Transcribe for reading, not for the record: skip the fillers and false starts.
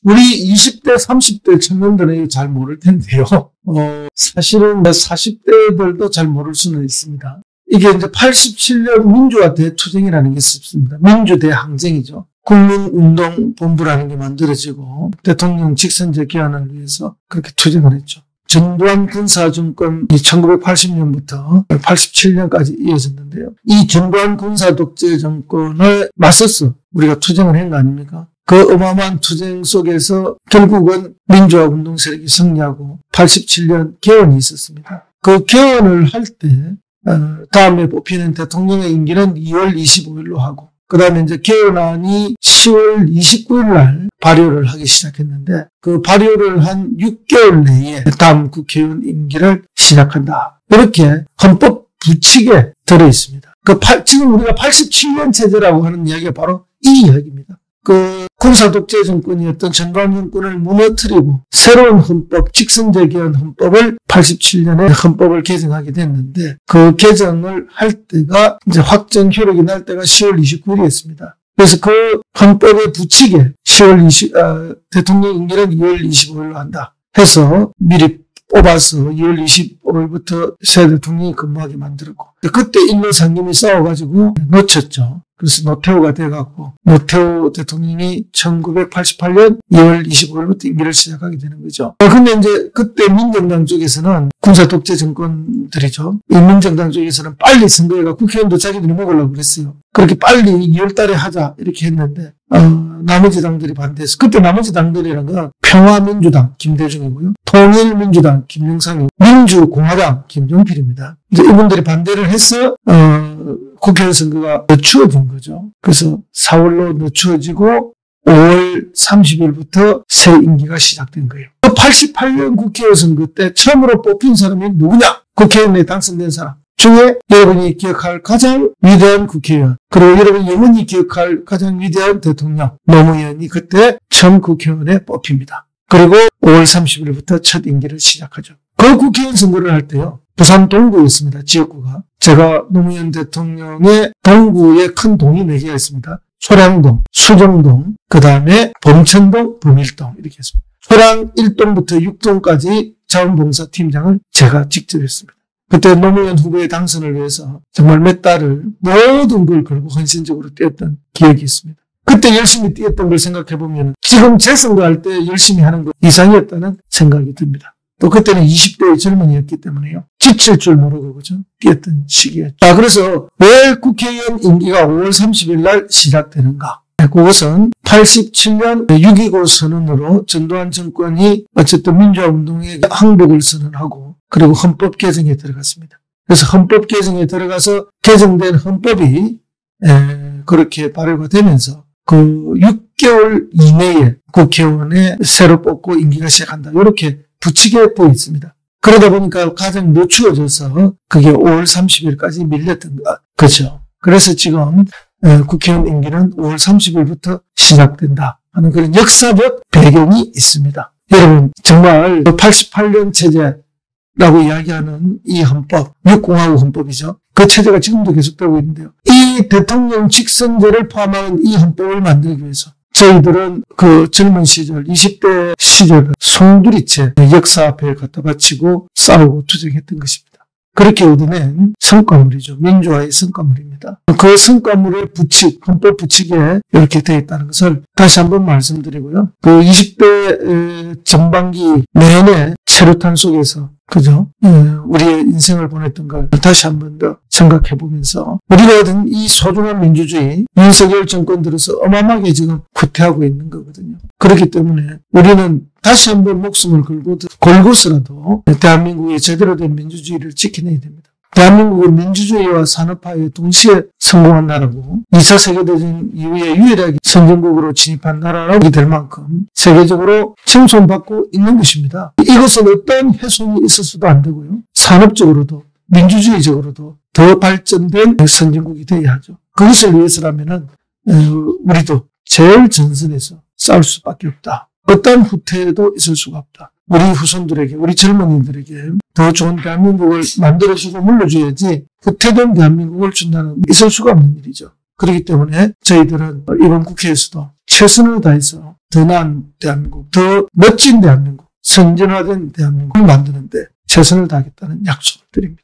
우리 20대, 30대 청년들은 이거 잘 모를 텐데요. 사실은 40대들도 잘 모를 수는 있습니다. 이게 이제 87년 민주화 대투쟁이라는 게 있습니다. 민주대항쟁이죠. 국민운동본부라는 게 만들어지고 대통령 직선제 개헌을 위해서 그렇게 투쟁을 했죠. 전두환 군사정권이 1980년부터 87년까지 이어졌는데요. 이 전두환 군사독재 정권을 맞서서 우리가 투쟁을 한 거 아닙니까? 그 어마어마한 투쟁 속에서 결국은 민주화 운동 세력이 승리하고 87년 개헌이 있었습니다. 그 개헌을 할 때 다음에 뽑히는 대통령의 임기는 2월 25일로 하고 그 다음에 이제 개헌안이 10월 29일 날 발효를 하기 시작했는데 그 발효를 한 6개월 내에 다음 국회의원 임기를 시작한다. 이렇게 헌법 부칙에 들어있습니다. 지금 우리가 87년 체제라고 하는 이야기가 바로 이 이야기입니다. 그 군사독재 정권이었던 전두환 정권을 무너뜨리고 새로운 헌법, 직선제 개헌 헌법을 87년에 헌법을 개정하게 됐는데 그 개정을 할 때가 이제 확정 효력이 날 때가 10월 29일이었습니다. 그래서 그 헌법의 부칙에 대통령 임기는 2월 25일로 한다 해서 미리 뽑아서 2월 25일부터 새 대통령이 근무하게 만들었고 그때 인명 상임위 싸워가지고 놓쳤죠. 그래서 노태우가 돼갖고 노태우 대통령이 1988년 2월 25일부터 임기를 시작하게 되는 거죠. 근데 이제 그때 민정당 쪽에서는 군사독재 정권들이죠. 이 민정당 쪽에서는 빨리 선거해가 국회의원도 자기들이 먹으려고 그랬어요. 그렇게 빨리 2월 달에 하자 이렇게 했는데 나머지 당들이 반대해서 그때 나머지 당들이란 건 평화민주당 김대중이고요. 통일민주당 김영삼이고 민주공화당 김종필입니다. 이제 이분들이 반대를 해서 국회의원 선거가 늦추어진 거죠. 그래서 4월로 늦추어지고 5월 30일부터 새 임기가 시작된 거예요. 88년 국회의원 선거 때 처음으로 뽑힌 사람이 누구냐? 국회의원에 당선된 사람 중에 여러분이 기억할 가장 위대한 국회의원 그리고 여러분이 영원히 기억할 가장 위대한 대통령 노무현이 그때 처음 국회의원에 뽑힙니다. 그리고 5월 30일부터 첫 임기를 시작하죠. 그 국회의원 선거를 할 때요. 부산 동구였습니다. 지역구가. 제가 노무현 대통령의 동구에 큰 동이 4개가 있습니다. 소량동, 수정동, 그 다음에 범천동, 범일동 이렇게 했습니다. 소량 1동부터 6동까지 자원봉사팀장을 제가 직접 했습니다. 그때 노무현 후보의 당선을 위해서 정말 몇 달을 모든 걸 걸고 헌신적으로 뛰었던 기억이 있습니다. 그때 열심히 뛰었던 걸 생각해보면 지금 재선거할 때 열심히 하는 것 이상이었다는 생각이 듭니다. 또 그때는 20대의 젊은이였기 때문에요. 지칠 줄 모르고 그죠? 뛰었던 시기였죠. 그래서 왜 국회의원 임기가 5월 30일 날 시작되는가? 그것은 87년 6.29 선언으로 전두환 정권이 어쨌든 민주화 운동에 항복을 선언하고 그리고 헌법 개정에 들어갔습니다. 그래서 헌법 개정에 들어가서 개정된 헌법이 그렇게 발효가 되면서 그 6개월 이내에 국회의원에 새로 뽑고 임기가 시작한다. 이렇게 부칙에 또 있습니다. 그러다 보니까 가장 늦추어져서 그게 5월 30일까지 밀렸던 거죠. 그래서 지금 국회의원 임기는 5월 30일부터 시작된다 하는 그런 역사적 배경이 있습니다. 여러분 정말 88년 체제라고 이야기하는 이 헌법, 6공화국 헌법이죠. 그 체제가 지금도 계속되고 있는데요. 이 대통령 직선제를 포함하는 이 헌법을 만들기 위해서 저희들은 그 젊은 시절, 20대 시절 송두리째 역사 앞에 갖다 바치고 싸우고 투쟁했던 것입니다. 그렇게 얻어낸 성과물이죠. 민주화의 성과물입니다. 그 성과물의 부칙, 헌법 부칙에 이렇게 되어 있다는 것을 다시 한번 말씀드리고요. 그 20대 전반기 내내 체류탄 속에서 그죠? 우리의 인생을 보냈던 걸 다시 한 번 더 생각해 보면서 우리가 얻은 이 소중한 민주주의, 윤석열 정권 들어서 어마어마하게 지금 후퇴하고 있는 거거든요. 그렇기 때문에 우리는 다시 한 번 목숨을 걸고서라도 대한민국의 제대로 된 민주주의를 지켜내야 됩니다. 대한민국은 민주주의와 산업화에 동시에 성공한 나라고 2차 세계대전 이후에 유일하게 선진국으로 진입한 나라라고 될 만큼 세계적으로 칭송받고 있는 것입니다. 이것은 어떤 훼손이 있어서도 안 되고요. 산업적으로도 민주주의적으로도 더 발전된 선진국이 되어야 하죠. 그것을 위해서라면은 우리도 제일 전선에서 싸울 수밖에 없다. 어떤 후퇴도 있을 수가 없다. 우리 후손들에게, 우리 젊은이들에게 더 좋은 대한민국을 만들어주고 물려줘야지 후퇴된 대한민국을 준다는 있을 수가 없는 일이죠. 그렇기 때문에 저희들은 이번 국회에서도 최선을 다해서 더 나은 대한민국, 더 멋진 대한민국, 선진화된 대한민국을 만드는데 최선을 다하겠다는 약속을 드립니다.